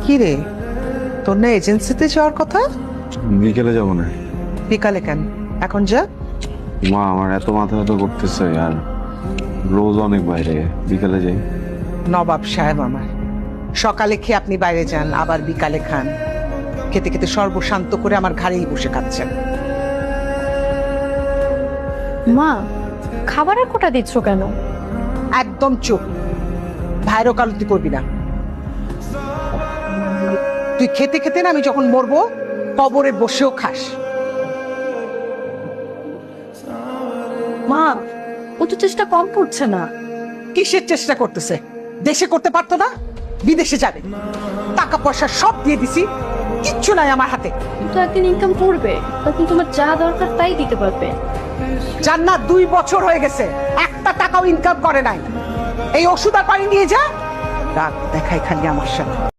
কি রে, তোর না এজেন্সিতে যাওয়ার কথা? বিকেলে যাবো না। বিকালে কেন? এখন যা। মা, আমার এত মাথা ব্যথা করতেছে আর রোজ অনেক বাইরে, বিকেলে যাই। নবাব সাহেব আমার, সকালে খেয়ে আপনি বাইরে যান, আবার বিকালে খান। খেতে খেতে সর্বশান্ত করে আমার ঘাড়েই বসে খাচ্ছেন। মা, খাবারের কোটা দিচ্ছ কেন? একদম চুপ, ভাইয়ের ওকালতি করবি না। তুই খেতে খেতে না আমি যখন মরবো কবরে বসেও খাস। মা, ও তো চেষ্টা কম করছে না। কিসের চেষ্টা করতেছে? দেশে করতে পারতো না, বিদেশে যাবে। টাকা পয়সা সব দিয়ে দিছি, কিচ্ছু নাই আমার হাতে। কিন্তু একদিন ইনকাম করবে, তখন তোমার যা দরকার তাই দিতে পারবে। জান্নাত 2 বছর হয়ে গেছে, একটা টাকাও ইনকাম করে নাই। এই ওষুধ আর পানি নিয়ে যা, রাগ দেখাই খালি আমার সাথে।